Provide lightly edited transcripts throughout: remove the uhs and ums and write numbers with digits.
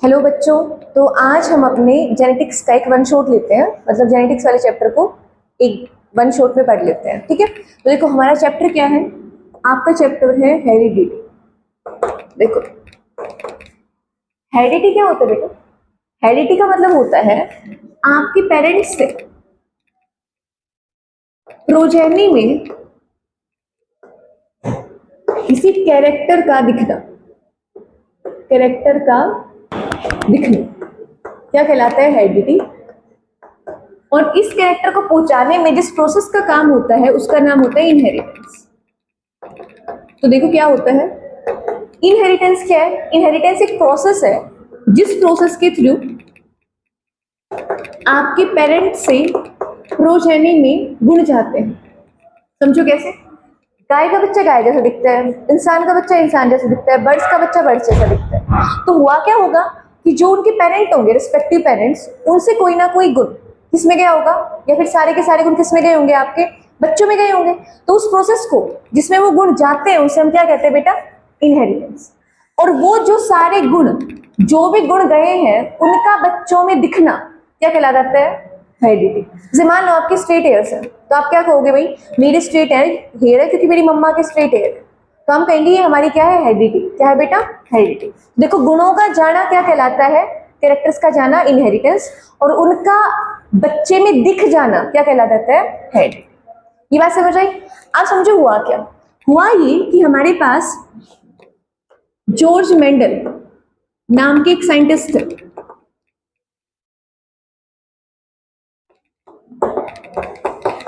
Hello बच्चों। तो आज हम अपने जेनेटिक्स का एक वन शॉट लेते हैं, मतलब जेनेटिक्स वाले चैप्टर को एक वन शॉट में पढ़ लेते हैं। ठीक है, तो देखो हमारा चैप्टर क्या है। आपका चैप्टर है हेरिडिटी। देखो हेरिडिटी क्या होता है बेटा? हेरिडिटी का मतलब होता है आपके पेरेंट्स से प्रोजेनी में किसी कैरेक्टर का दिखना, कैरेक्टर का दिखना क्या कहलाता है? हेरिडिटी। और इस कैरेक्टर को पहुंचाने में जिस प्रोसेस का काम होता है उसका नाम होता है इनहेरिटेंस। तो देखो क्या होता है इनहेरिटेंस। क्या है इनहेरिटेंस? एक प्रोसेस है जिस प्रोसेस के थ्रू आपके पेरेंट्स से प्रोजेनी में गुण जाते हैं। समझो कैसे? गाय का बच्चा गाय जैसा दिखता है, इंसान का बच्चा इंसान जैसा दिखता है, बर्ड्स का बच्चा बर्ड्स जैसा दिखता है। तो हुआ क्या होगा कि जो उनके पेरेंट होंगे, रिस्पेक्टिव पेरेंट्स, उनसे कोई ना कोई गुण किसमें गया होगा, या फिर सारे के सारे गुण किसमें गए होंगे? आपके बच्चों में गए होंगे। तो उस प्रोसेस को जिसमें वो गुण जाते हैं उसे हम क्या कहते हैं बेटा? इनहेरिटेंस। और वो जो सारे गुण, जो भी गुण गए हैं उनका बच्चों में दिखना क्या कहला जाता है? हेरिडिटी। जैसे मान लो आपके स्ट्रेट हेयर्स है, तो आप क्या कहोगे? भाई मेरे स्ट्रेट हेयर है क्योंकि मेरी मम्मा के स्ट्रेट हेयर है, तो हम कहेंगे ये हमारी क्या है? हेरिडिटी। क्या है बेटा? हेरिडिटी। देखो गुणों का जाना क्या कहलाता है? कैरेक्टर्स का जाना इनहेरिटेंस, और उनका बच्चे में दिख जाना क्या कहलाता है? हेरिडिटी। ये बात समझ आई? आप समझो हुआ क्या? हुआ ये कि हमारे पास जॉर्ज मेंडल नाम के एक साइंटिस्ट थे।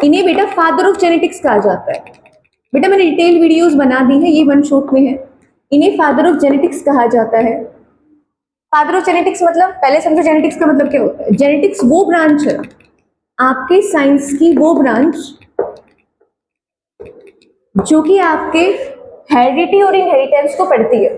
इन्हें बेटा फादर ऑफ जेनेटिक्स कहा जाता है। बेटा मैंने डिटेल वीडियोस बना दी है, ये वन शॉट में है। इन्हें फादर ऑफ जेनेटिक्स कहा जाता है। फादर ऑफ जेनेटिक्स मतलब पहले समझो जेनेटिक्स का मतलब क्या होता है। जेनेटिक्स वो ब्रांच है आपके साइंस की, वो ब्रांच जो कि आपके हेरिडिटी और इनहेरिटेंस को पढ़ती है।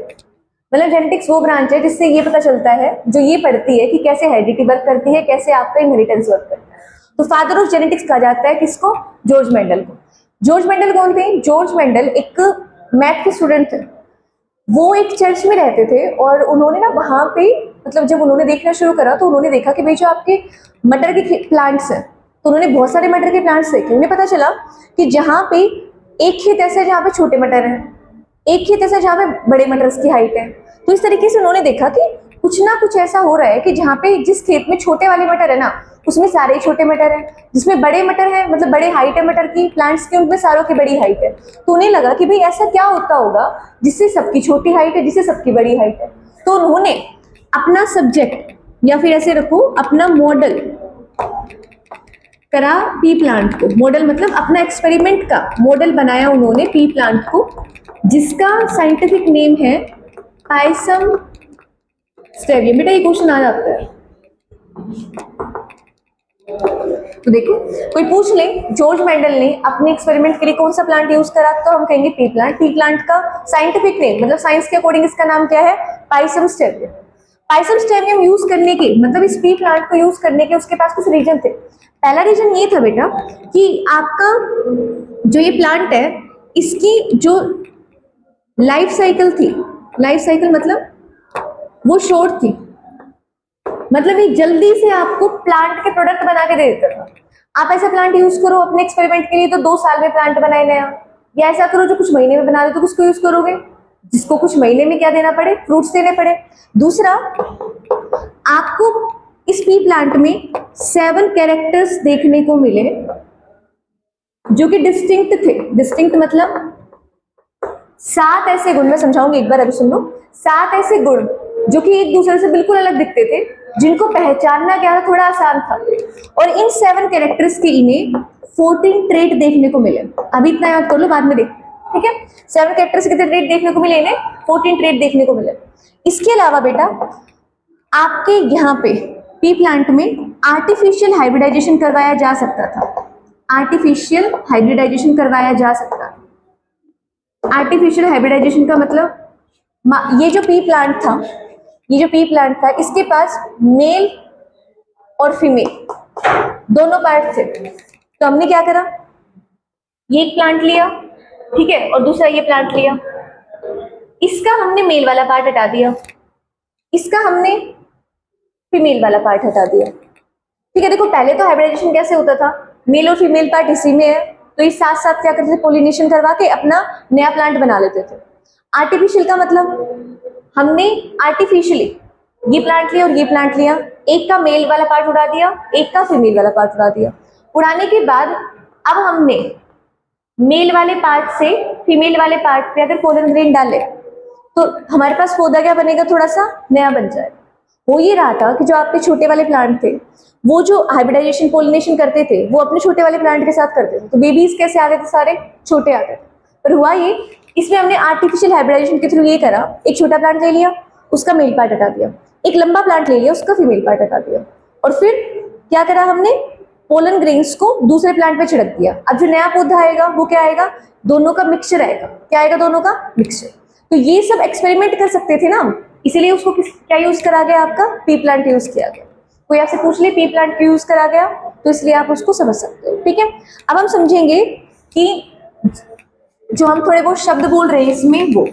मतलब जेनेटिक्स वो ब्रांच है जिससे ये पता चलता है, जो ये पढ़ती है कि कैसे हेरिडिटी वर्क करती है, कैसे आपका इनहेरिटेंस वर्क करता है। तो फादर ऑफ जेनेटिक्स कहा जाता है किसको? जॉर्ज मेंडल को। जॉर्ज मेंडल कौन थे? जॉर्ज मेंडल एक मैथ के स्टूडेंट थे। वो एक चर्च में रहते थे और उन्होंने ना वहां पे, मतलब जब उन्होंने देखना शुरू करा तो उन्होंने देखा कि भाई जो आपके मटर के प्लांट्स हैं, तो उन्होंने बहुत सारे मटर के प्लांट्स देखे। उन्हें पता चला कि जहाँ पे एक खेत ऐसा है जहाँ पे छोटे मटर हैं, एक खेत ऐसा जहाँ पे बड़े मटर की हाइट है। तो इस तरीके से उन्होंने देखा कि कुछ ना कुछ ऐसा हो रहा है कि जहाँ पे जिस खेत में छोटे वाले मटर है ना, उसमें सारे छोटे मटर हैं, जिसमें बड़े मटर है मतलब बड़े हाइट है मटर की प्लांट्स की, उनमें सारों की बड़ी हाइट है। तो उन्हें लगा कि भाई ऐसा क्या होता होगा जिससे सबकी छोटी हाइट है, जिससे सबकी बड़ी हाइट है। तो उन्होंने अपना सब्जेक्ट, या फिर ऐसे रखो अपना मॉडल करा पी प्लांट को। मॉडल मतलब अपना एक्सपेरिमेंट का मॉडल बनाया उन्होंने पी प्लांट को, जिसका साइंटिफिक नेम है पाइसम स्टेवियम। बेटा ये क्वेश्चन आ जाता है, तो देखो कोई पूछ ले जॉर्ज मेंडल ने अपने एक्सपेरिमेंट के लिए कौन सा प्लांट यूज करा, तो हम कहेंगे पी प्लांट। पी प्लांट का साइंटिफिक नेम मतलब साइंस के अकॉर्डिंग इसका नाम क्या है? पाइसम स्टेवियम। पाइसम स्टेवियम यूज करने के मतलब इस पी प्लांट को यूज करने के उसके पास कुछ रीजन थे। पहला रीजन ये था बेटा कि आपका जो ये प्लांट है इसकी जो लाइफ साइकिल थी, लाइफ साइकिल मतलब वो शॉर्ट थी, मतलब ये जल्दी से आपको प्लांट के प्रोडक्ट बना के दे देता था। आप ऐसा प्लांट यूज करो अपने एक्सपेरिमेंट के लिए तो 2 साल में प्लांट बनाए नया, या ऐसा करो जो कुछ महीने में बना दे, तो किसको यूज करोगे? जिसको कुछ महीने में क्या देना पड़े? फ्रूट्स देने पड़े। दूसरा, आपको इस पी प्लांट में 7 कैरेक्टर्स देखने को मिले जो कि डिस्टिंक्ट थे। डिस्टिंक्ट मतलब 7 ऐसे गुण, मैं समझाऊंगी एक बार, अभी सुन लो। 7 ऐसे गुण जो कि एक दूसरे से बिल्कुल अलग दिखते थे, जिनको पहचानना क्या था, थोड़ा आसान था। और इन 7 कैरेक्टर्स के इन्हें 14 ट्रेट देखने को मिले। अभी इतना याद कर लो, बाद में देखते हैं, ठीक है? 7 कैरेक्टर्स कितने ट्रेट देखने को मिले? इन्हें 14 ट्रेट देखने को मिले। इसके अलावा बेटा आपके यहाँ पे पी प्लांट में आर्टिफिशियल हाइब्रिडाइजेशन करवाया जा सकता था। आर्टिफिशियल हाइब्रिडाइजेशन करवाया जा सकता था। आर्टिफिशियल हाइब्रिडाइजेशन का मतलब ये जो पी प्लांट था, ये जो पी प्लांट था इसके पास मेल और फीमेल दोनों पार्ट थे। तो हमने क्या करा, ये एक प्लांट लिया, ठीक है, और दूसरा ये प्लांट लिया। इसका हमने मेल वाला पार्ट हटा दिया, इसका हमने फीमेल वाला पार्ट हटा दिया। ठीक है, देखो पहले तो हाइब्रिडाइजेशन कैसे होता था, मेल और फीमेल पार्ट इसी में है, तो ये साथ साथ क्या करते थे, पोलिनेशन करवा के अपना नया प्लांट बना लेते थे। आर्टिफिशियल का मतलब हमने आर्टिफिशियली ये प्लांट लिया और ये प्लांट लिया, एक का मेल वाला पार्ट उड़ा दिया, एक का फीमेल वाला पार्ट उड़ा दिया। उड़ाने के बाद अब हमने मेल वाले पार्ट से फीमेल वाले पार्ट पे अगर पोलन ग्रेन डाले तो हमारे पास पौधा क्या बनेगा, थोड़ा सा नया बन जाएगा। हो ये रहा था कि जो आपके छोटे वाले प्लांट थे वो जो हाइब्रिडाइजेशन पोलिनेशन करते थे वो अपने छोटे वाले प्लांट के साथ करते थे, तो बेबीज कैसे आ गए थे, सारे छोटे आ गए थे। पर हुआ ये, इसमें हमने आर्टिफिशियल हाइब्रिडाइजेशन के थ्रू ये करा, एक छोटा प्लांट ले लिया उसका मेल पार्ट हटा दिया, एक लंबा प्लांट ले लिया उसका फीमेल पार्ट हटा दिया, और फिर क्या करा हमने, पोलन ग्रेन्स को दूसरे प्लांट पे छिड़क दिया। अब जो नया पौधा आएगा वो क्या आएगा, दोनों का मिक्सचर आएगा। क्या आएगा, दोनों का मिक्सचर। तो ये सब एक्सपेरिमेंट कर सकते थे ना, इसीलिए उसको क्या यूज करा गया, आपका पी प्लांट यूज किया गया। कोई आपसे पूछ ले पी प्लांट क्यों यूज करा गया, तो इसलिए आप उसको समझ सकते हो। ठीक है, अब हम समझेंगे कि जो हम थोड़े बहुत शब्द बोल रहे हैं इसमें वो,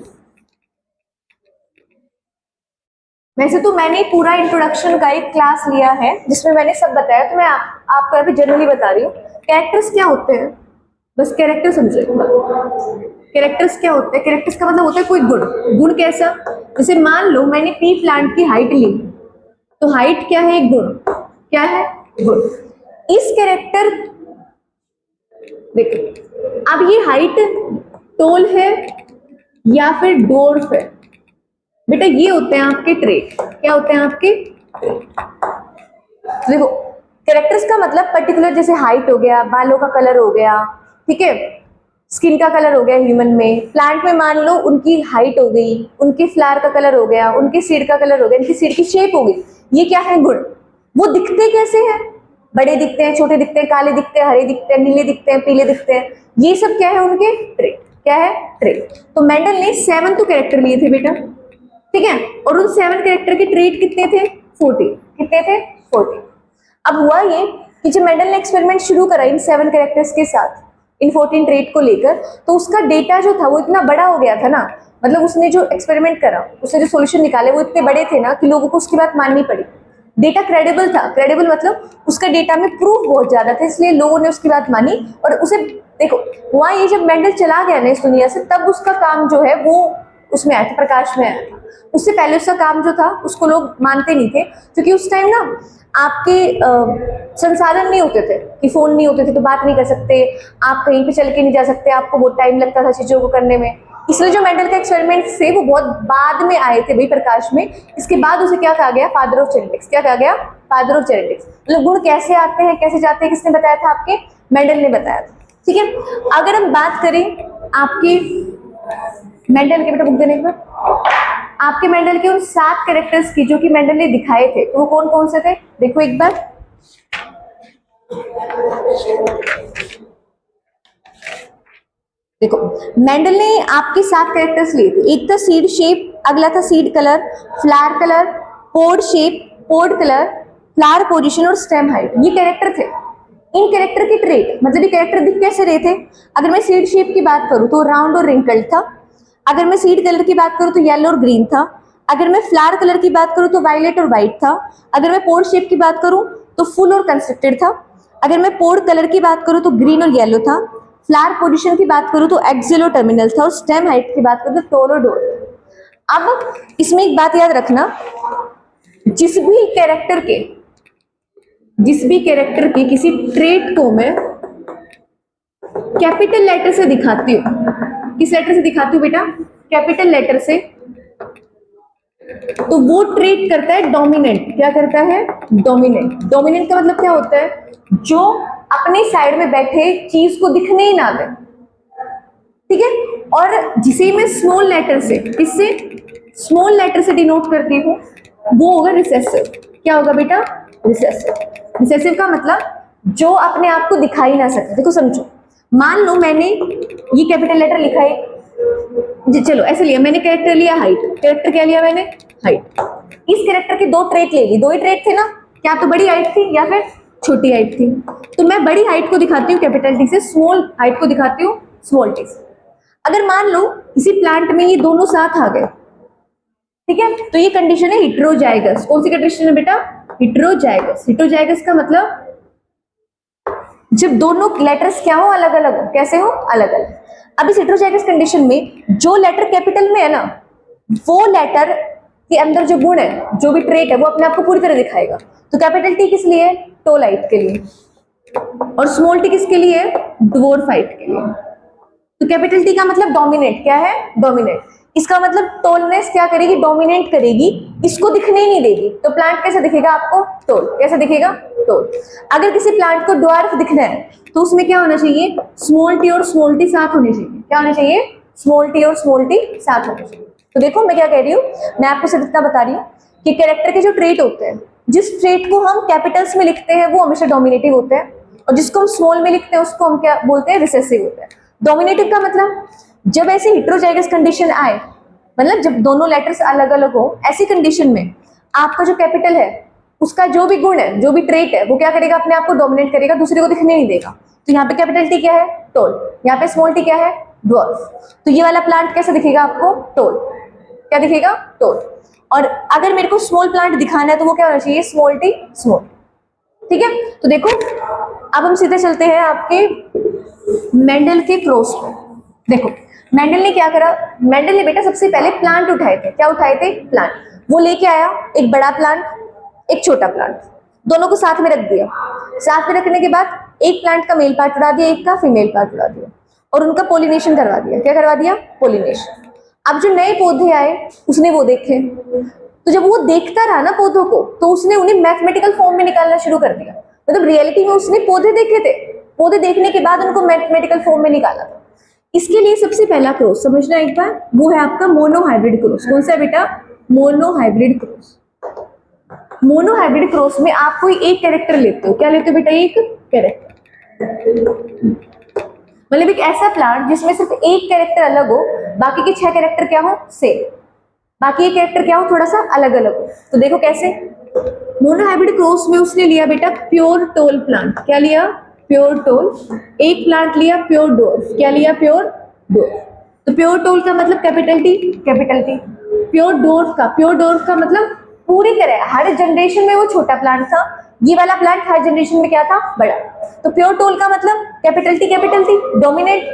वैसे तो मैंने पूरा इंट्रोडक्शन का एक क्लास लिया है जिसमें मैंने सब बताया, तो मैं आपको अभी जनरली बता रही हूँ। कैरेक्टर्स क्या होते हैं, बस कैरेक्टर समझे। कैरेक्टर्स क्या होते हैं, कैरेक्टर्स का मतलब होता है कोई गुण। गुण कैसा, जैसे मान लो मैंने पी प्लांट की हाइट ली, तो हाइट क्या है, एक गुण। क्या है, गुण। इस कैरेक्टर, देखो अब ये हाइट टोल है या फिर डोर्फ है, बेटा ये होते हैं आपके ट्रेट। क्या होते हैं आपके ट्रेट। देखो कैरेक्टर्स का मतलब पर्टिकुलर, जैसे हाइट हो गया, बालों का कलर हो गया, ठीक है, स्किन का कलर हो गया ह्यूमन में। प्लांट में मान लो उनकी हाइट हो गई, उनके फ्लावर का कलर हो गया, उनके सीड का कलर हो गया, उनकी सीड की शेप हो गई। ये क्या है, गुण। वो दिखते कैसे हैं, बड़े दिखते हैं, छोटे दिखते हैं, काले दिखते हैं, हरे दिखते हैं, नीले दिखते हैं, पीले दिखते हैं, ये सब क्या है उनके ट्रेट। क्या है, ट्रेट। तो मेंडल ने 7 तो कैरेक्टर लिए थे बेटा, ठीक है, और उन 7 कैरेक्टर के ट्रेट कितने थे, 40। कितने थे, 40। अब हुआ ये कि जब मेंडल ने एक्सपेरिमेंट शुरू करा इन 7 कैरेक्टर्स के साथ, इन 14 ट्रेट को लेकर, तो उसका डेटा जो था वो इतना बड़ा हो गया था ना, मतलब उसने जो एक्सपेरिमेंट करा, उसने जो सॉल्यूशन निकाले वो इतने बड़े थे ना कि लोगों को उसकी बात माननी पड़ी। डेटा क्रेडिबल था, क्रेडिबल मतलब उसका डेटा में प्रूफ बहुत ज्यादा था, इसलिए लोगों ने उसकी बात मानी। और उसे देखो हुआ ये, जब मेंडल चला गया ना इस दुनिया से, तब उसका काम जो है वो उसमें आया था, प्रकाश में आया था। उससे पहले उसका काम जो था उसको लोग मानते नहीं थे, क्योंकि उस टाइम ना आपके संसाधन नहीं होते थे, कि फोन नहीं होते थे तो बात नहीं कर सकते, आप कहीं पे चल के नहीं जा सकते, आपको बहुत टाइम लगता था चीजों को करने में। इसलिए जो मेंडल के एक्सपेरिमेंट थे वो बहुत बाद में आए थे भाई, प्रकाश में। इसके बाद उसे क्या कहा गया, फादर ऑफ जेनेटिक्स। क्या कहा गया, फादर ऑफ जेनेटिक्स। मतलब गुण कैसे आते हैं, कैसे जाते हैं, किसने बताया था, आपके मेंडल ने बताया था। ठीक है, अगर हम बात करें आपके मेंडल के, बेटा बुक देने के बाद, आपके मेंडल के उन 7 कैरेक्टर्स की जो कि मेंडल ने दिखाए थे, तो वो कौन कौन से थे, देखो एक बार। देखो मेंडल ने आपके 7 कैरेक्टर्स लिए थे। एक था सीड शेप, अगला था सीड कलर, फ्लावर कलर, पोड shape, pod colour, flower position और स्टेम हाइट। ये कैरेक्टर थे। इन कैरेक्टर के ट्रेट, मतलब ये कैरेक्टर दिख कैसे रहे थे, अगर मैं सीड शेप की बात करूं तो राउंड और रिंकल्ड था, अगर मैं सीड कलर की बात करूं तो येलो और ग्रीन था, अगर मैं फ्लावर कलर की बात करूं तो वायलेट और व्हाइट था, अगर मैं पोड शेप की बात करूं तो फुल और कंस्ट्रक्टेड था, अगर मैं पोड कलर की बात करूं तो ग्रीन और येलो था, फ्लावर पोजीशन की बात करूं तो एक्सियल और टर्मिनल था, और स्टेम हाइट की बात करूं तो टोल और डोर। अब इसमें एक बात याद रखना, जिस भी कैरेक्टर के किसी ट्रेट को मैं कैपिटल लेटर से दिखाती हूँ, किस लेटर से दिखाती हूँ बेटा, कैपिटल लेटर से, तो वो ट्रेट करता है डोमिनेंट। क्या करता है, डोमिनेंट। डोमिनेंट का मतलब क्या होता है, जो अपने साइड में बैठे चीज को दिखने ही ना दे, ठीक है। और जिसे मैं स्मॉल लेटर से, किससे, स्मॉल लेटर से डिनोट करती हूँ, वो होगा रिसेसिव। क्या होगा बेटा, रिसेसिव। रिसेसिव का मतलब जो अपने आप को दिखा ही ना सके। देखो समझो, मान लो मैंने ये कैपिटल लेटर लिखा है, चलो ऐसे लिया मैंने, कैरेक्टर लिया हाइट, कैरेक्टर क्या लिया मैंने, हाइट। इस कैरेक्टर के 2 ट्रेट ले ली, 2 ही ट्रेट थे ना, क्या तो बड़ी हाइट थी या फिर छोटी हाइट थी, तो मैं बड़ी हाइट को दिखाती हूँ कैपिटल टी से, स्मॉल हाइट को दिखाती हूँ स्मॉल टी से। अगर मान लो किसी प्लांट में ये दोनों साथ आ गए, ठीक है, तो ये कंडीशन है हेटेरोजाइगस। कौन सी कंडीशन है बेटा, हेटेरोजाइगस, हेटेरोजाइगस का मतलब जब दोनों लेटर्स क्या हो, अलग अलग हो। कैसे हो? अलग अलग। अब इस हेटेरोजाइगस कंडीशन में जो लेटर कैपिटल में है ना, वो लेटर के अंदर जो गुण है, जो भी ट्रेट है, वो अपने आप को पूरी तरह दिखाएगा। तो कैपिटल टी किस लिए है? टोलाइट के लिए। और स्मॉल टी किसके लिए है? ड्वार्फाइट के लिए। तो कैपिटल टी का मतलब डोमिनेट। क्या है? डोमिनेट। इसका मतलब टोलनेस क्या करेगी? डोमिनेट करेगी, इसको दिखने ही नहीं देगी। तो प्लांट कैसे दिखेगा आपको? टोल। कैसे दिखेगा? टोल। अगर किसी प्लांट को ड्वार्फ दिखना है तो उसमें क्या होना चाहिए? स्मॉल टी और स्मॉल टी साथ होने चाहिए। क्या होने चाहिए? स्मॉल टी और स्मॉल टी साथ होने चाहिए। तो देखो मैं क्या कह रही हूँ, मैं आपको सिर्फ इतना बता रही हूँ कि कैरेक्टर के जो ट्रेट होते हैं, जिस ट्रेट को हम कैपिटल्स में लिखते हैं वो हमेशा डोमिनेटिव होते हैं, और जिसको हम स्मॉल में लिखते हैं उसको हम क्या बोलते हैं? रिसेसिव होते हैं। डोमिनेटिव का मतलब जब ऐसी हेटेरोजाइगस कंडीशन आए, मतलब जब दोनों लेटर्स अलग अलग हो, ऐसी कंडीशन में आपका जो कैपिटल है उसका जो भी गुण है, जो भी ट्रेट है, वो क्या करेगा? अपने आप को डोमिनेट करेगा, दूसरे को दिखने नहीं देगा। तो यहाँ पे कैपिटल टी क्या है? टोल। यहाँ पे स्मॉल टी क्या है? ड्वार्फ। तो ये वाला प्लांट कैसे दिखेगा आपको? टोल। क्या दिखेगा? टोल। और अगर मेरे को स्मॉल प्लांट दिखाना है तो वो क्या होना चाहिए? Small T small. ठीक है, तो देखो अब हम सीधे चलते हैं आपके मेंडल के क्रॉस पर। देखो मेंडल ने क्या करा? मेंडल ने बेटा सबसे पहले प्लांट उठाए थे। क्या उठाए थे? प्लांट। वो लेके आया एक बड़ा प्लांट, एक छोटा प्लांट, दोनों को साथ में रख दिया। साथ में रखने के बाद एक प्लांट का मेल पार्ट उड़ा दिया, एक का फीमेल पार्ट उड़ा दिया, और उनका पोलिनेशन करवा दिया। क्या करवा दिया? पोलिनेशन। अब जो नए पौधे आए उसने वो देखे, तो जब वो देखता रहा ना पौधों को, तो उसने उन्हें मैथमेटिकल फॉर्म में निकालना शुरू कर दिया। मतलब रियलिटी में उसने पौधे देखे थे, पौधे देखने के बाद उनको मैथमेटिकल फॉर्म में निकाला था। इसके लिए सबसे पहला क्रॉस समझना एक बार, वो है आपका मोनोहाइब्रिड क्रॉस। कौन सा बेटा? Monohybrid cross. मोनोहाइब्रिड क्रॉस में आप कोई एक कैरेक्टर लेते हो। क्या लेते हो बेटा? एक कैरेक्टर। मतलब एक ऐसा प्लांट जिसमें सिर्फ एक कैरेक्टर अलग हो, बाकी के 6 कैरेक्टर क्या हो? सेम। बाकी एक कैरेक्टर क्या हो? थोड़ा सा अलग अलग हो। तो देखो कैसे। मोनोहाइब्रिड क्रॉस में उसने लिया बेटा प्योर टोल प्लांट। क्या लिया? Pure tall. एक प्लांट लिया प्योर डोर्फ। क्या लिया? Pure dwarf. तो प्योर टोल का मतलब capital T, capital T. Pure dwarf का मतलब पूरी तरह हर जनरेशन में वो छोटा प्लांट था, ये वाला प्लांट हर जनरेशन में क्या था? बड़ा। तो प्योर टोल का मतलब कैपिटल टी डोमिनेट,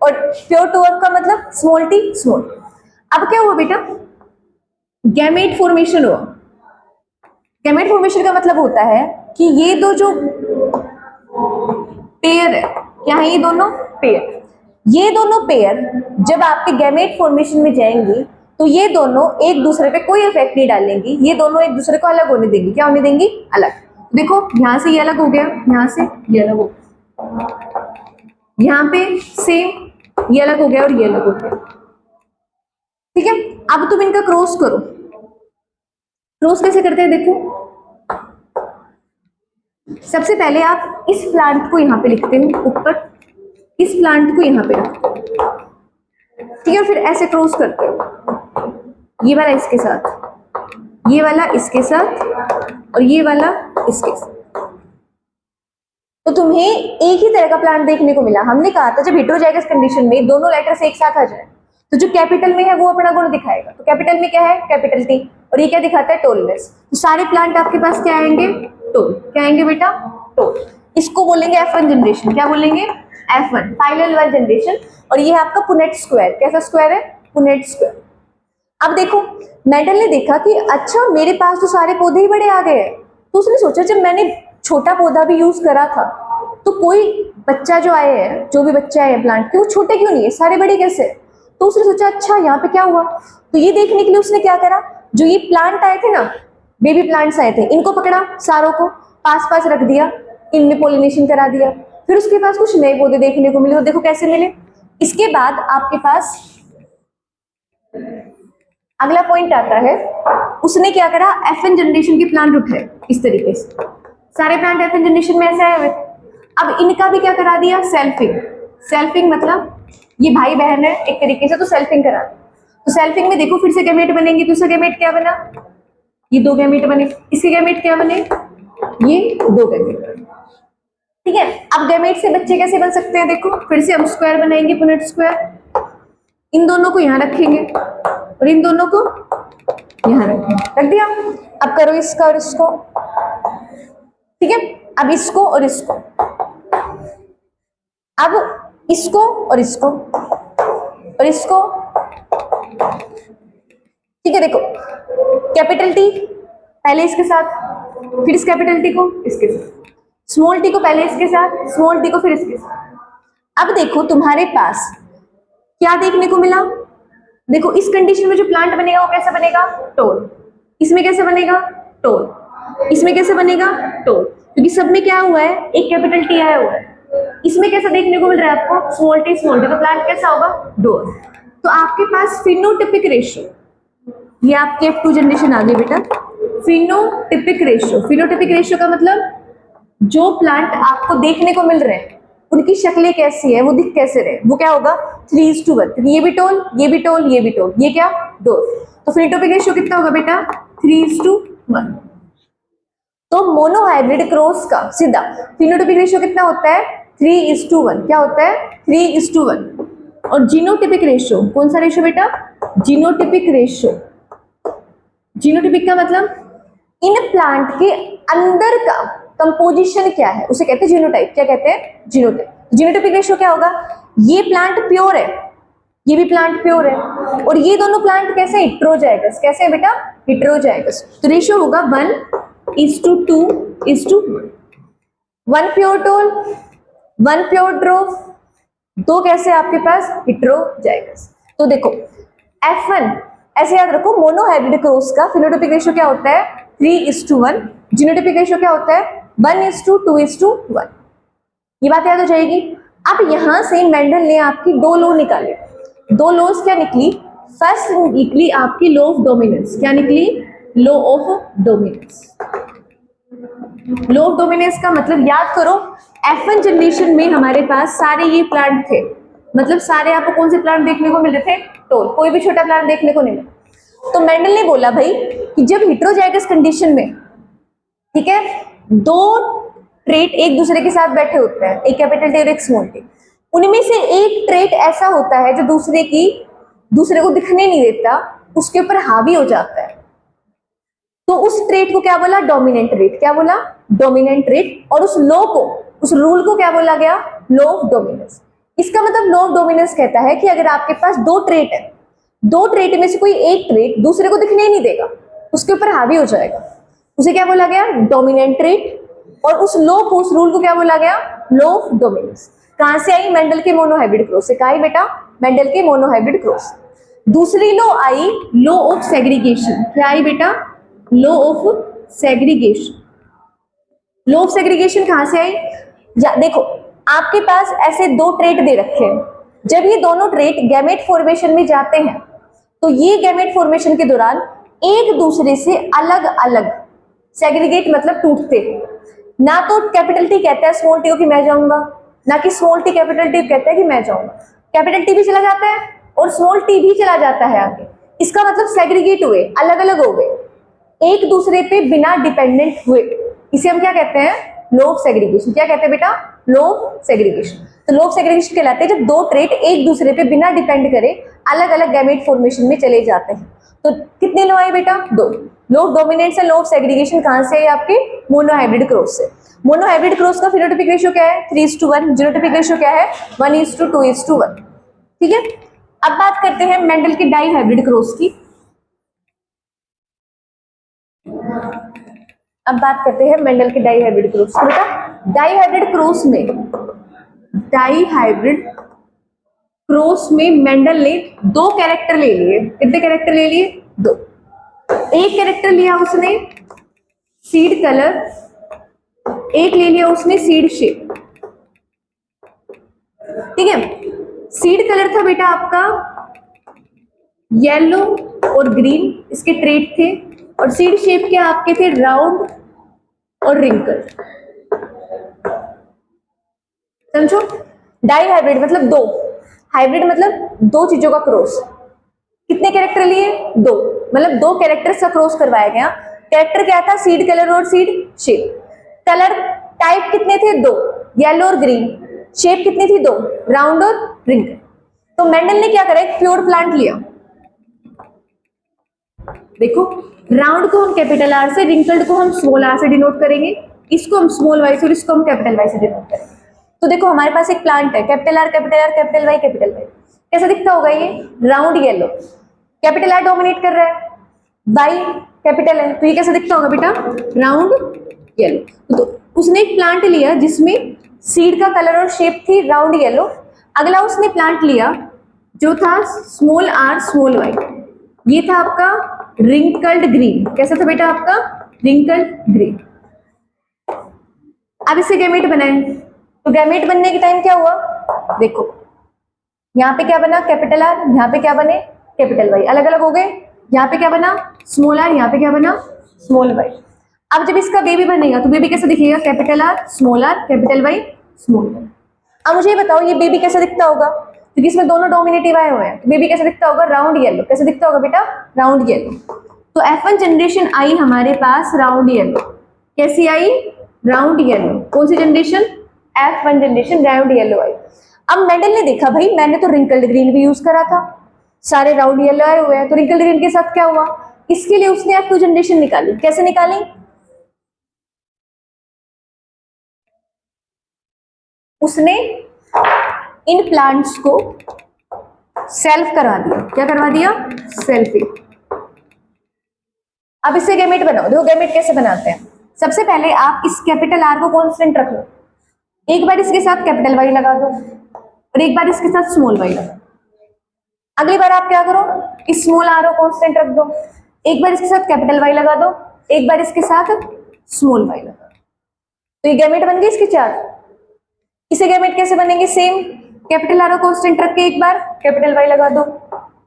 और प्योर डोर्फ का मतलब स्मॉल टी स्मॉल। अब क्या हुआ बेटा? गैमेट फॉर्मेशन हुआ। गैमेट फॉर्मेशन का मतलब होता है कि ये दो जो पेयर है, क्या है? ये दोनों पेयर। ये दोनों पेयर जब आपके गैमेट फॉर्मेशन में जाएंगे तो ये दोनों एक दूसरे पे कोई इफेक्ट नहीं डालेंगी, ये दोनों एक दूसरे को अलग होने देंगी। क्या होने देंगी? अलग। देखो यहां से ये अलग हो गया, यहां से ये अलग हो गया, यहां पे सेम ये अलग हो गया और ये अलग हो गया। ठीक है, अब तुम इनका क्रॉस करो। क्रॉस कैसे करते हैं? देखो सबसे पहले आप इस प्लांट को यहां पे लिखते हो ऊपर, इस प्लांट को यहां पे रखते हो। ठीक है, फिर ऐसे क्रॉस करते हो, ये वाला इसके साथ, ये वाला इसके साथ, और ये वाला इसके साथ। तो तुम्हें एक ही तरह का प्लांट देखने को मिला। हमने कहा था जब हेटेरोजाइगस कंडीशन में दोनों लेटर्स एक साथ आ जाए तो जो कैपिटल में है वो अपना गुण दिखाएगा। तो कैपिटल में क्या है? Capital T. और ये क्या दिखाता है? टोलनेस। तो सारे प्लांट आपके पास क्या आएंगे? टोल। क्या आएंगे बेटा? टोल। इसको बोलेंगे F1 जनरेशन। क्या बोलेंगे? F1 final one generation. और ये है आपका पुनेट स्क्वायर। कैसा स्क्वायर है? Punnett square. अब देखो मेंडल ने देखा कि अच्छा मेरे पास तो सारे पौधे ही बड़े आ गए हैं, तो उसने सोचा जब मैंने छोटा पौधा भी यूज करा था तो कोई बच्चा जो आए हैं, जो भी बच्चे आए हैं प्लांट के, वो छोटे क्यों नहीं है, सारे बड़े कैसे? तो उसने सोचा अच्छा यहाँ पे क्या हुआ। तो ये देखने के लिए उसने क्या करा, जो ये प्लांट आए थे ना, बेबी प्लांट्स आए थे, इनको पकड़ा, सारों को पास पास रख दिया, इनमें पोलिनेशन करा दिया। फिर उसके पास कुछ नए पौधे देखने को मिले। और देखो कैसे मिले। इसके बाद आपके पास अगला पॉइंट आता है, उसने क्या करा? F1 जनरेशन के प्लांट उठाए इस तरीके से, सारे प्लांट F1 जनरेशन में ऐसे आए हुए। अब इनका भी क्या करा दिया? सेल्फिंग। सेल्फिंग मतलब ये भाई बहन है एक तरीके से, तो सेल्फिंग करा दी। तो सेल्फिंग में देखो फिर से गैमेट बनेंगे। तो इसका गैमेट क्या बना? ये 2 गैमेट बने। इसके गैमेट क्या बने? ये 2 गैमेट बने। ठीक है, अब गैमेट से बच्चे कैसे बन सकते हैं? देखो फिर से हम स्क्वायर बनाएंगे, पुनेट स्क्वायर। इन दोनों को यहां रखेंगे और इन दोनों को यहाँ रख दिया। अब करो इसका और इसको, ठीक है। अब इसको और इसको, अब इसको और इसको और इसको, ठीक है। देखो कैपिटल टी पहले इसके साथ, फिर इस कैपिटल टी को इसके साथ, स्मॉल टी को पहले इसके साथ, स्मॉल टी को फिर इसके साथ। अब देखो तुम्हारे पास क्या देखने को मिला। देखो इस कंडीशन में जो प्लांट बनेगा वो कैसा बनेगा, टोल। इसमें कैसे बनेगा, टोल। इसमें कैसे बनेगा, टोल, क्योंकि सब में क्या हुआ है, एक कैपिटल टी आया हुआ है। इसमें कैसा देखने को मिल रहा है आपको, स्मॉल टी, तो प्लांट कैसा होगा, डोर। तो आपके पास फिनोटिपिक रेशियो, ये आपकी F2 जनरेशन आ गई बेटा। फिनोटिपिक रेशियो, फिनोटिपिक रेशियो का मतलब जो प्लांट आपको देखने को मिल रहे हैं उनकी शक्लें कैसी है, वो दिख कैसे रहे, वो क्या होगा 3:1, क्योंकि ये भी टोल, ये भी टोल, ये भी टोल, ये क्या, डोर। तो फिनोटिपिक रेशियो कितना होगा बेटा, 3:1। तो मोनोहाइब्रिड क्रॉस का सीधा फिनोटिपिक रेशियो कितना होता है, 3:1। क्या होता है, 3:1। और जीनोटिपिक रेशियो, कौन सा रेशियो बेटा, जीनोटिपिक रेशियो। जीनोटिपिक का मतलब इन प्लांट के अंदर का कंपोजिशन क्या है, उसे कहते हैं जीनोटाइप। क्या कहते हैं, जीनोटाइप। जीनोटिपिक रेशियो क्या होगा, ये प्लांट प्योर है, ये भी प्लांट प्योर है, और ये दोनों प्लांट कैसे, हेटेरोजाइगस। कैसे है बेटा, हेटेरोजाइगस। तो रेशियो होगा 1:2:1। 1 प्योर टोल, 1 प्योर ड्रोव, 2 कैसे आपके पास, हेटेरोजाइगस। तो देखो F1 ऐसे याद रखो, मोनोहाइब्रिड क्रॉस का फिनोटाइपिक रेशियो क्या होता है, 3:1। जीनोटाइपिक रेशियो क्या होता है, 1:2:1। ये बात याद हो जाएगी। अब यहां से मेंडल ने आपकी 2 लॉ निकाले। 2 लॉज क्या निकली, फर्स्ट निकली आपकी लॉ ऑफ डोमिनेंस। क्या निकली, law of dominance. Law of dominance का मतलब याद करो, F1 जनरेशन में हमारे पास सारे ये प्लांट थे, मतलब सारे आपको कौन से प्लांट देखने को मिल रहे थे, टोल, कोई भी छोटा प्लांट देखने को नहीं मिला। तो मेंडल ने बोला भाई कि जब हेटेरोजाइगस कंडीशन में, ठीक है, 2 ट्रेट एक दूसरे के साथ बैठे होते हैं, एक कैपिटल टी और एक स्मॉल टी, उनमें से एक ट्रेट ऐसा होता है जो दूसरे को दिखने नहीं देता, उसके ऊपर हावी हो जाता है, तो उस ट्रेट को क्या बोला, डोमिनेंट ट्रेट। क्या बोला, डोमिनेंट ट्रेट। और उस लॉ को, उस रूल को क्या बोला गया, लॉ ऑफ डोमिनेंस। इसका मतलब लॉ ऑफ डोमिनेंस कहता है कि अगर आपके पास 2 ट्रेट है, 2 ट्रेट में से कोई एक ट्रेट दूसरे को दिखने ही नहीं देगा, उसके ऊपर हावी हो जाएगा, उसे क्या बोला गया, डोमिनेंट ट्रेट। और उस लॉ को, उस रूल को क्या बोला गया, लॉ ऑफ डोमिनेंस। कहां से आई, मेंडल के मोनोहाइब्रिड क्रॉस से। कहा है बेटा, मेंडल के मोनोहाइब्रिड क्रॉस। दूसरी law I, law of segregation. क्या आई बेटा, law of segregation. Law of segregation कहां से आई, देखो आपके पास ऐसे 2 ट्रेट दे रखे हैं, जब ये दोनों ट्रेट गैमेट फॉर्मेशन में जाते हैं तो ये गैमेट फॉर्मेशन के दौरान एक दूसरे से अलग अलग, सेग्रीगेट मतलब टूटते हैं। ना तो कैपिटल टी कहता है स्मॉल टी को कि मैं जाऊंगा, ना कि स्मॉल टी कैपिटल टी कहता है कि मैं जाऊंगा। कैपिटल टी भी चला जाता है और स्मॉल टी भी चला जाता है आगे। इसका मतलब सेग्रीगेट हुए, अलग अलग हो गए, एक दूसरे पे बिना डिपेंडेंट हुए। इसे हम क्या कहते हैं, लॉ ऑफ सेग्रीगेशन। क्या कहते हैं बेटा, लॉ ऑफ सेग्रीगेशन। तो लॉ ऑफ सेग्रीगेशन कहलाते हैं जब 2 ट्रेट एक दूसरे पे बिना डिपेंड करे अलग अलग गैमेट फॉर्मेशन में चले जाते हैं। तो कितने लॉ आए बेटा, 2। Law of dominance and law of segregation कहां से है, आपके मोनोहाइब्रिड क्रॉस से। मोनोहाइब्रिड क्रॉस का फिनोटाइपिक रेशियो क्या है, 3:1। जीनोटाइपिक रेशियो क्या है, 1:2:1। ठीक है। अब बात करते हैं मेंडल के डाई हाइब्रिड क्रॉस की। अब बात करते हैं मेंडल के डाई हाइब्रिड क्रॉस की। बेटा डाई हाइब्रिड क्रॉस में, डाई हाइब्रिड क्रॉस में मेंडल ने 2 कैरेक्टर ले लिए। कितने कैरेक्टर ले लिए, 2। एक कैरेक्टर लिया उसने सीड कलर, एक ले लिया उसने सीड शेप। ठीक है। सीड कलर था बेटा आपका येलो और ग्रीन, इसके ट्रेट थे। और सीड शेप के आपके थे राउंड और रिंकल। समझो, डाई हाइब्रिड मतलब 2, हाइब्रिड मतलब 2 चीजों का क्रॉस। कितने कैरेक्टर लिए, 2, मतलब 2 कैरेक्टर का क्रॉस करवाया गया। कैरेक्टर क्या था, सीड कलर और सीड शेप। कलर टाइप कितने थे, 2, येलो और ग्रीन। शेप कितनी थी, 2, राउंड और रिंकल। तो मेंडल ने क्या करा, एक प्योर प्लांट लिया, देखो राउंड को हम कैपिटल आर से, रिंकल्ड को हम स्मॉल आर से डिनोट करेंगे, इसको हम स्मॉल वाई से और इसको हम कैपिटल वाई से डिनोट करेंगे। तो देखो हमारे पास एक प्लांट है, capital R capital Y capital Y, कैसा दिखता होगा ये? Round yellow, capital R dominate कर रहा है, वाई कैपिटल है, तो ये कैसा दिखता होगा बेटा? Round yellow. तो उसने एक प्लांट लिया जिसमें सीड का कलर और शेप थी राउंड येलो, अगला उसने प्लांट लिया जो था स्मॉल आर स्मॉल वाई, ये था आपका रिंकल्ड ग्रीन। कैसा था बेटा आपका? Wrinkled green. अब इसे गैमेट बनाए, तो गैमेट बनने के टाइम क्या हुआ? देखो यहाँ पे क्या बना? कैपिटल आर, यहाँ पे क्या बने? कैपिटल वाई, अलग अलग हो गए। यहाँ पे क्या बना? स्मॉल आर, यहाँ पे क्या बना? Small Y. अब जब इसका बेबी बनेगा तो बेबी कैसा दिखेगा? Capital R small R capital Y small Y. अब मुझे ये बताओ ये बेबी कैसा दिखता होगा? क्योंकि इसमें दोनों डोमिनेटिव आए हुए हैं, तो बेबी कैसा दिखता होगा? Round yellow. कैसा दिखता होगा बेटा? Round yellow. तो F1 जनरेशन आई हमारे पास राउंड येलो। कैसी आई? Round yellow. कौन सी generation? F1 generation round yellow आई। अब मेंडल ने देखा भाई मैंने तो रिंकल्ड ग्रीन भी यूज करा था, सारे राउंड येलो आए हुए हैं, तो रिंकल्ड ग्रीन के साथ क्या हुआ? इसके लिए उसने F2 जनरेशन निकाली। कैसे निकाली? उसने इन प्लांट्स को सेल्फ करवा दिया। क्या करवा दिया? सेल्फिंग। अब इसे गैमेट बनाओ। देखो गैमेट कैसे बनाते हैं। सबसे पहले आप इस कैपिटल आर को कांस्टेंट रख लो, एक बार इसके साथ कैपिटल वाई लगा दो और एक बार इसके साथ स्मॉल वाई लगा दो। अगली बार आप क्या करो? इस स्मॉल आर को कांस्टेंट रख दो, एक बार इसके साथ कैपिटल वाई लगा दो, एक बार इसके साथ स्मॉल वाई लगा दो। तो ये गैमेट बन गए इसके चार। इसे गैमेट कैसे बनेंगे? सेम, कैपिटल आर को कांस्टेंट रख के एक बार कैपिटल वाई लगा दो,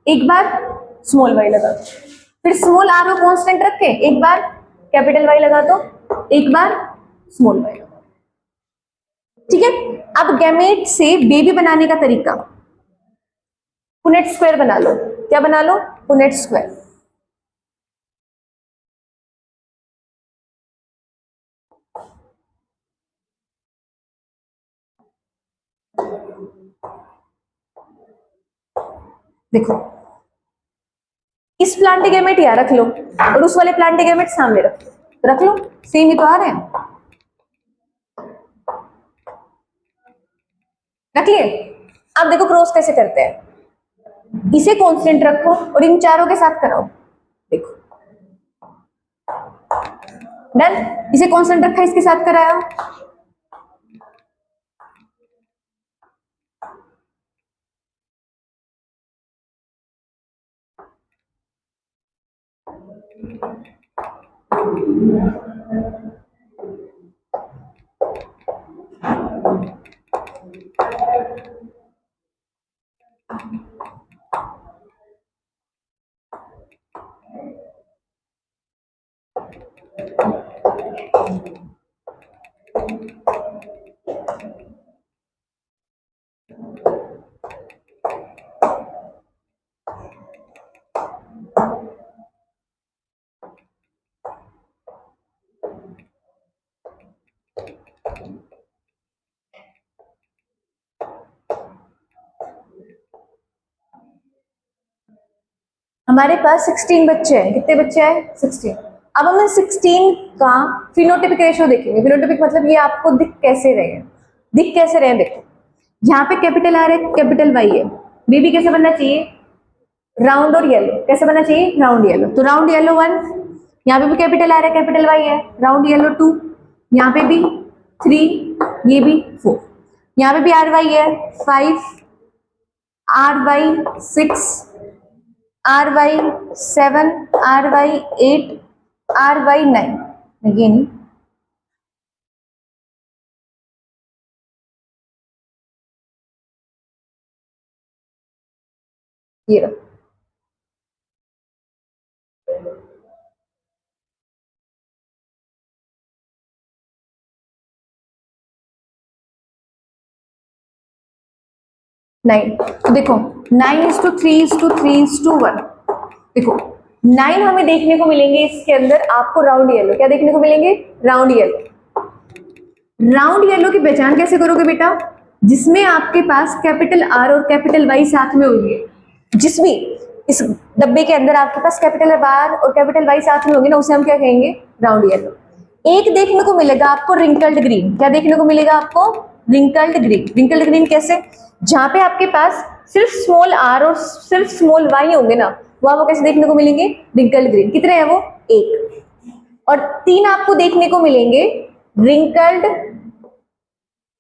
एक बार स्मॉल वाई लगा दो, फिर स्मॉल आर को कांस्टेंट रख के एक बार कैपिटल वाई लगा दो, एक बार स्मॉल वाई लगा दो। ठीक है। अब गैमेट से बेबी बनाने का तरीका, पुनेट स्क्वायर बना लो। क्या बना लो? Punnett square. देखो इस प्लांट गैमेट यहाँ रख लो और उस वाले प्लांट गैमेट सामने रख लो, रख लो, सेम ही तो आ रहे हैं। रख लिए? अब देखो क्रॉस कैसे करते हैं। इसे कांस्टेंट रखो और इन चारों के साथ कराओ। देखो डन। इसे कांस्टेंट रखा, इसके साथ कराया। हमारे पास 16 बच्चे हैं। कितने बच्चे हैं? 16। अब हम 16 का फिनोटिपिक रेशियो देखेंगे। फिनोटिपिक मतलब ये आपको दिख कैसे रहे हैं, दिख कैसे रहे हैं। देखो यहाँ पे कैपिटल आर है, कैपिटल वाई है, बेबी कैसे बनना चाहिए? राउंड और येलो। कैसे बनना चाहिए? Round yellow. तो राउंड येलो 1, यहाँ पे भी कैपिटल आर है, कैपिटल वाई है, राउंड येलो 2, यहाँ पे भी 3, ये भी 4, यहाँ पे भी आर वाई है 5, R Y 6, R Y 7, R Y 8, R Y 9। ये नहीं, ये रहा। नाइन। तो देखो 9:3:3:1। देखो 9 हमें देखने को मिलेंगे इसके अंदर आपको राउंड येलो। क्या देखने को मिलेंगे? Round yellow. राउंड येलो की पहचान कैसे करोगे बेटा? जिसमें आपके पास कैपिटल आर और कैपिटल वाई साथ में होंगे, जिसमें इस डब्बे के अंदर आपके पास कैपिटल बार और कैपिटल वाई साथ में होंगे ना, उसे हम क्या कहेंगे, राउंड येलो। एक देखने को मिलेगा आपको रिंकल्ड ग्रीन, क्या देखने को मिलेगा आपको, रिंकल्ड ग्रीन। रिंकल्ड ग्रीन कैसे, जहां पे आपके पास सिर्फ स्मॉल आर और सिर्फ स्मॉल वाई होंगे ना, वो आपको कैसे देखने को मिलेंगे, रिंकल्ड ग्रीन। कितने हैं वो, एक। और 3 आपको देखने को मिलेंगे रिंकल्ड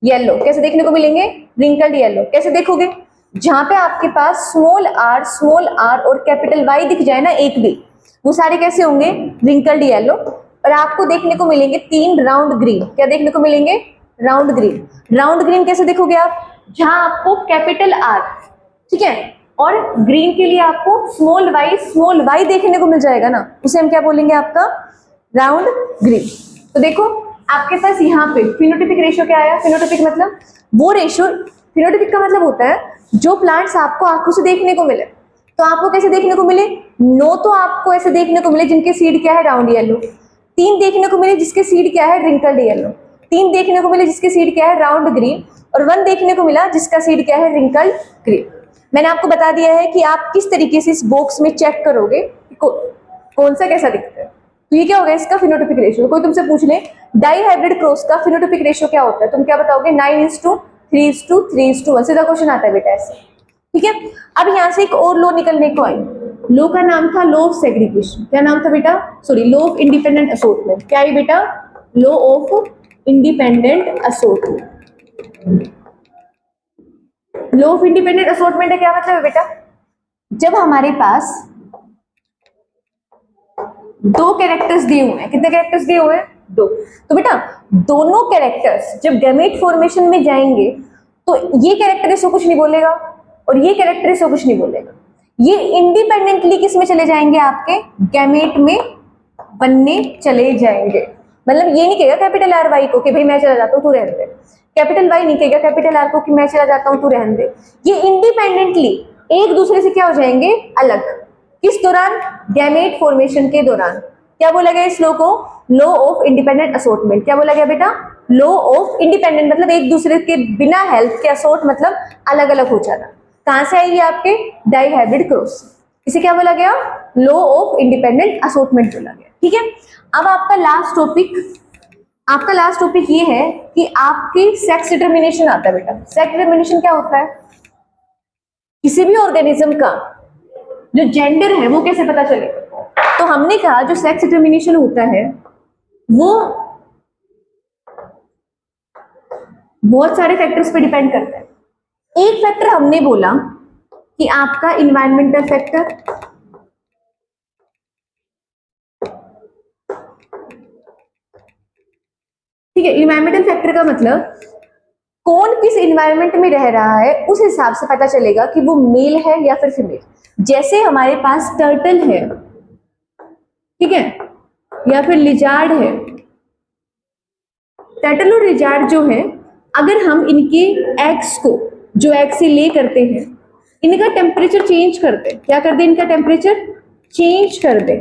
येलो। कैसे देखने को मिलेंगे, रिंकल्ड येलो। कैसे देखोगे, जहां पे आपके पास स्मॉल आर और कैपिटल वाई दिख जाए ना एक भी, वो सारे कैसे होंगे, रिंकल्ड येलो। और आपको देखने को मिलेंगे 3 राउंड ग्रीन। क्या देखने को मिलेंगे, राउंड ग्रीन। राउंड ग्रीन कैसे देखोगे आप, जहां आपको कैपिटल आर, ठीक है, और ग्रीन के लिए आपको स्मॉल वाई देखने को मिल जाएगा ना, उसे हम क्या बोलेंगे, आपका राउंड ग्रीन। तो देखो आपके पास यहाँ पे फिनोटिपिक रेशियो क्या आया, फिनोटिपिक मतलब वो रेशियो, फिनोटिपिक का मतलब होता है जो प्लांट्स आपको आंखों से देखने को मिले। तो आपको कैसे देखने को मिले, 9 तो आपको ऐसे देखने को मिले जिनके सीड क्या है, राउंड येलो। 3 देखने को मिले जिसके सीड क्या है, रिंकल्ड येलो। 3 देखने को मिले जिसके सीड क्या है, राउंड ग्रीन। और 1 देखने को मिला जिसका सीड क्या है, रिंकल्ड ग्रीन। मैंने आपको बता दिया है कि आप किस तरीके से इस बॉक्स में चेक करोगे कौन सा कैसा दिखता है। तो ये क्या होगा, इसका फिनोटिपिक रेशियो। कोई तुमसे पूछ ले डाई हाइब्रिड क्रॉस का फिनोटिपिक रेशियो क्या होता है, तुम क्या बताओगे, 9:3:3:1। सीधा क्वेश्चन आता है बेटा ऐसे, ठीक है। अब यहां से एक और लो निकलने को आई, लो का नाम था लो ऑफ सेग्रीगेशन। क्या नाम था बेटा, sorry, law of independent assortment. क्या है बेटा, law of independent assortment. Law of independent assortment है, क्या मतलब है बेटा, जब हमारे पास 2 कैरेक्टर्स दिए हुए हैं, कितने कैरेक्टर्स दिए हुए हैं, 2। तो बेटा दोनों कैरेक्टर्स जब गैमेट फॉर्मेशन में जाएंगे तो ये कैरेक्टर इसको कुछ नहीं बोलेगा और ये कैरेक्टर इसको कुछ नहीं बोलेगा, ये इंडिपेंडेंटली किस में चले जाएंगे, आपके गैमेट में बनने चले जाएंगे। मतलब ये नहीं कहेगा कैपिटल आर वाई को कि भाई मैं चला जाता हूँ तू रहने दे, कैपिटल वाई नहीं कहेगा कैपिटल आर को कि मैं चला जाता हूँ तू रहने दे। ये इंडिपेंडेंटली एक दूसरे से क्या हो जाएंगे, अलग। किस दौरान, गैमेट फॉर्मेशन के दौरान। क्या बोला गया इस लो को, लो ऑफ इंडिपेंडेंट असॉर्टमेंट। क्या बोला गया बेटा, लो ऑफ इंडिपेंडेंट मतलब एक दूसरे के बिना हेल्प के, असॉर्ट मतलब अलग अलग हो जाना। कहां से आएगी, आपके डाई हाइब्रिड क्रॉस। इसे क्या बोला गया, लो ऑफ इंडिपेंडेंट असॉर्टमेंट बोला गया, ठीक है। अब आपका लास्ट टॉपिक ये है कि आपकी सेक्स डिटर्मिनेशन आता है बेटा। सेक्स डिटर्मिनेशन क्या होता है, किसी भी ऑर्गेनिज्म का जो जेंडर है वो कैसे पता चलेगा। तो हमने कहा जो सेक्स डिटर्मिनेशन होता है वो बहुत सारे फैक्टर्स पे डिपेंड करता है। एक फैक्टर हमने बोला कि आपका इन्वायरमेंटल फैक्टर, ठीक है। इन्वायरमेंटल फैक्टर का मतलब कौन किस इन्वायरमेंट में रह रहा है उस हिसाब से पता चलेगा कि वो मेल है या फिर फीमेल। जैसे हमारे पास टर्टल है, ठीक है, या फिर लिजार्ड है। टर्टल और लिजार्ड जो है, अगर हम इनके एग्स को जो एग से ले करते हैं, इनका टेम्परेचर चेंज करते हैं, क्या कर दे, इनका टेम्परेचर चेंज कर दे,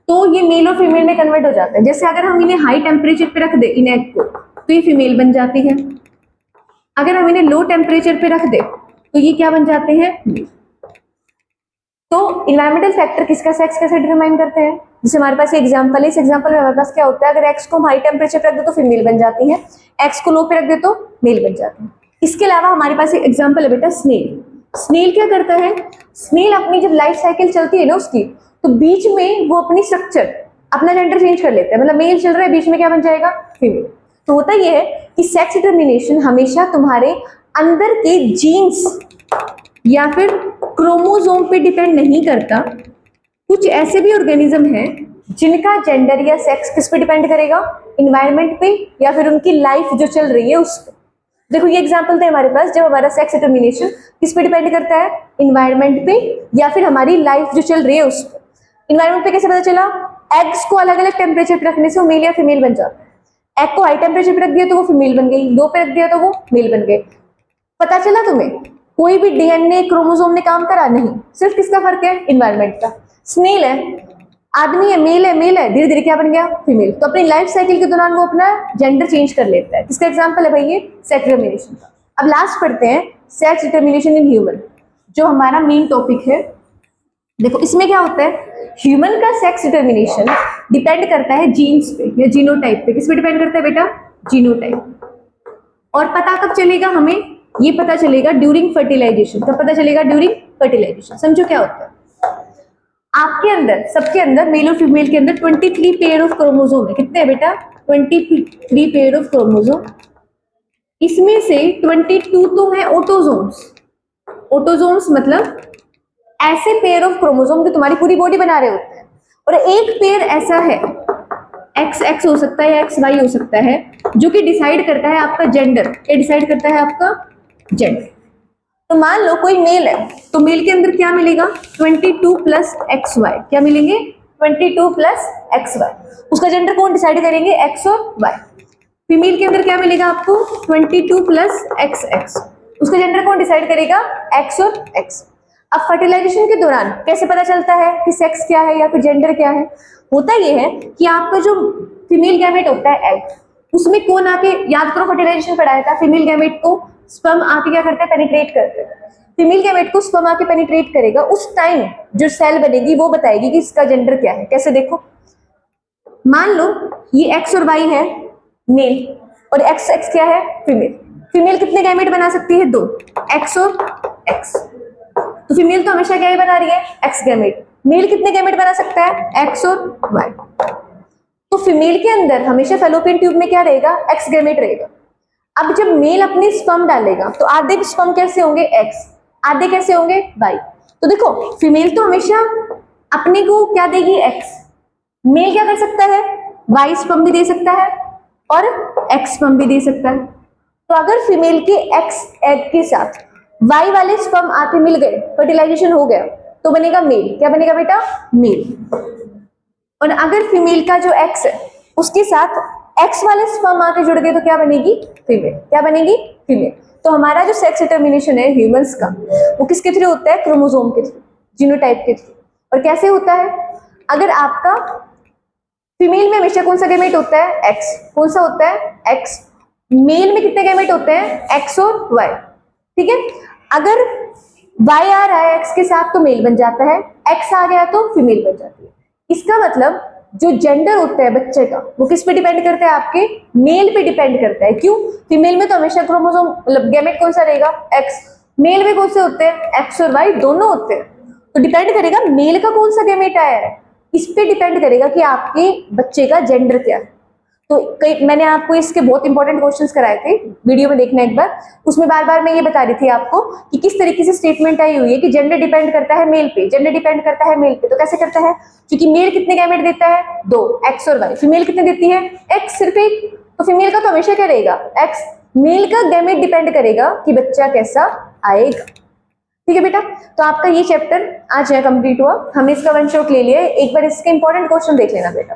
तो ये मेल और फीमेल में कन्वर्ट हो जाता है। जैसे अगर हम इन्हें हाई टेम्परेचर पे रख दे इन एग को, तो ये फीमेल बन जाती है। अगर हम इन्हें लो टेम्परेचर पे रख दे तो ये क्या बन जाते हैं, मेल। तो इन्वायरमेंटल फैक्टर किसका सेक्स कैसे डिटरमाइन करते हैं। जैसे हमारे पास एग्जांपल है, इस एग्जांपल में हमारे पास क्या होता है, अगर एक्स को हम हाई टेम्परेचर पे रख दे तो फीमेल बन जाती है, एक्स को लो पे रख दे तो मेल बन जाती है। इसके अलावा हमारे पास एक एग्जांपल है बेटा, स्नेल। स्नेल क्या करता है, स्नेल अपनी जब लाइफ साइकिल चलती है ना उसकी, तो बीच में वो अपनी स्ट्रक्चर, अपना जेंडर चेंज कर लेता है। मतलब मेल चल रहा है, बीच में क्या बन जाएगा, फीमेल। तो होता यह है कि सेक्स डिटर्मिनेशन हमेशा तुम्हारे अंदर के जीन्स या फिर क्रोमोसोम पे डिपेंड नहीं करता। कुछ ऐसे भी ऑर्गेनिज्म हैं जिनका जेंडर या सेक्स किस पे डिपेंड करेगा, इन्वायरमेंट पे या फिर उनकी लाइफ जो चल रही है उस पे। देखो ये एग्जांपल थे हमारे पास, जब हमारा सेक्स डिटर्मिनेशन किस पे डिपेंड करता है, इन्वायरमेंट पे या फिर हमारी लाइफ जो चल रही है उस पे। इन्वायरमेंट पे कैसे पता चला, एग्स को अलग अलग टेम्परेचर पे रखने से वो मेल या फीमेल बन जाता है। एग को हाई टेम्परेचर पे रख दिया तो वो फीमेल बन गई, लो पे रख दिया तो वो मेल बन गए। पता चला तुम्हें, कोई भी डीएनए क्रोमोसोम ने काम करा नहीं, सिर्फ किसका फर्क है, इन्वायरमेंट का। स्नेल है, आदमी है, मेल है, धीरे धीरे क्या बन गया, फीमेल। तो अपनी लाइफ साइकिल के दौरान वो अपना जेंडर चेंज कर लेता है। किसका एग्जांपल है भाई ये, सेक्स डिटर्मिनेशन का। अब लास्ट पढ़ते हैं सेक्स डिटर्मिनेशन इन ह्यूमन, जो हमारा मेन टॉपिक है। देखो इसमें क्या होता है, ह्यूमन का सेक्स डिटर्मिनेशन डिपेंड करता है जीन्स पे या जीनोटाइप पे। किस पे डिपेंड करता है बेटा? जीनोटाइप। और पता कब चलेगा हमें? ये पता चलेगा ड्यूरिंग फर्टिलाइजेशन। कब पता चलेगा? During fertilisation. समझो क्या होता है, आपके अंदर, सबके अंदर, मेल और फीमेल के अंदर 23 पेयर ऑफ क्रोमोसोम है। कितने है बेटा? 23 पेयर ऑफ क्रोमोसोम। इसमें से 22 तो है ऑटोजोम्स। ऑटोजोम्स मतलब ऐसे पेयर ऑफ क्रोमोसोम जो तुम्हारी पूरी बॉडी बना रहे होते हैं, और एक पेयर ऐसा है, एक्स एक्स हो सकता है या एक्स वाई हो सकता है, जो कि डिसाइड करता है आपका जेंडर। ये डिसाइड करता है आपका जेंडर। तो मान लो कोई मेल है, तो मेल के अंदर क्या मिलेगा? 22 प्लस एक्स वाई। क्या मिलेंगे? 22 प्लस एक्स वाई। उसका जेंडर कौन डिसाइड करेंगे? एक्स और वाई। फीमेल के अंदर क्या मिलेगा आपको? 22 प्लस एक्स एक्स। उसका जेंडर कौन डिसाइड करेगा? एक्स और एक्स। अब फर्टिलाइजेशन के दौरान कैसे पता चलता है कि सेक्स क्या है या फिर जेंडर क्या है? होता यह है कि आपका जो फीमेल गैमेट होता है एग, उसमें कौन आके, याद करो फर्टिलाइजेशन पढ़ाया था, फीमेल गैमेट को स्पर्म आके क्या करते हैं? पेनिट्रेट करते हैं। फीमेल गैमेट को स्पर्म आके पेनिट्रेट करेगा, उस टाइम जो सेल बनेगी वो बताएगी कि इसका जेंडर क्या है। कैसे? देखो, मान लो ये एक्स और वाई है मेल, और एक्स एक्स क्या है? फीमेल। फीमेल कितने गैमेट बना सकती है? 2, एक्स और एक्स। तो फीमेल तो हमेशा क्या ही बना रही है? X gamete. मेल कितने गैमेट बना सकता है? एक्स और वाई। तो फीमेल के अंदर हमेशा फैलोपियन ट्यूब में क्या रहेगा? एक्स गैमेट रहेगा। अब जब मेल अपने स्पर्म डालेगा तो आधे स्पर्म कैसे होंगे? एक्स, आधे कैसे होंगे? वाई। तो देखो फीमेल तो हमेशा अपने को क्या देगी? एक्स। मेल क्या कर सकता है? वाई स्पर्म भी दे सकता है और एक्स स्पर्म भी दे सकता है। तो अगर फीमेल के एक्स एग के साथ वाई वाले स्पर्म आके मिल गए, फर्टिलाइजेशन हो गया, तो बनेगा मेल। क्या बनेगा बेटा? मेल। और अगर फीमेल का जो एक्स है उसके साथ एक्स वाले स्पर्म आके जुड़ गए तो क्या बनेगी? फीमेल। क्या बनेगी? फीमेल। तो हमारा जो सेक्स डिटर्मिनेशन है ह्यूमंस का, वो किसके थ्रू होता है? क्रोमोसोम के थ्रू, जीनोटाइप के थ्रू। और कैसे होता है? अगर आपका फीमेल में हमेशा कौन सा गैमेट होता है? एक्स। कौन सा होता है? एक्स। मेल में कितने गैमेट होते हैं? एक्स और वाई। ठीक है, अगर वाई आ रहा है एक्स के साथ तो मेल बन जाता है, एक्स आ गया तो फीमेल बन जाती है। इसका मतलब जो जेंडर होता है बच्चे का, वो किस पे डिपेंड करता है? आपके मेल पे डिपेंड करता है। क्यों? फीमेल में तो हमेशा क्रोमोसोम मतलब गैमेट कौन सा रहेगा? एक्स। मेल में कौन से होते हैं? एक्स और वाई दोनों होते हैं। तो डिपेंड करेगा मेल का कौन सा गैमेट आया है, इस पे डिपेंड करेगा कि आपके बच्चे का जेंडर क्या है। तो कई मैंने आपको इसके बहुत इंपॉर्टेंट क्वेश्चंस कराए थे, वीडियो में देखना एक बार। उसमें बार बार मैं ये बता रही थी आपको कि किस तरीके से स्टेटमेंट आई हुई है कि जेंडर डिपेंड करता है मेल पे, जेंडर डिपेंड करता है मेल पे। तो कैसे करता है? क्योंकि मेल कितने गैमेट देता है? 2, एक्स और वाई। फीमेल कितने देती है? एक्स, सिर्फ एक। तो फीमेल का तो हमेशा क्या रहेगा? एक्स। मेल का गैमेट डिपेंड करेगा कि बच्चा कैसा आएगा। ठीक है बेटा, तो आपका ये चैप्टर आज कंप्लीट हुआ। हमने इसका वन शॉट ले लिया है। एक बार इसके इंपॉर्टेंट क्वेश्चन देख लेना बेटा।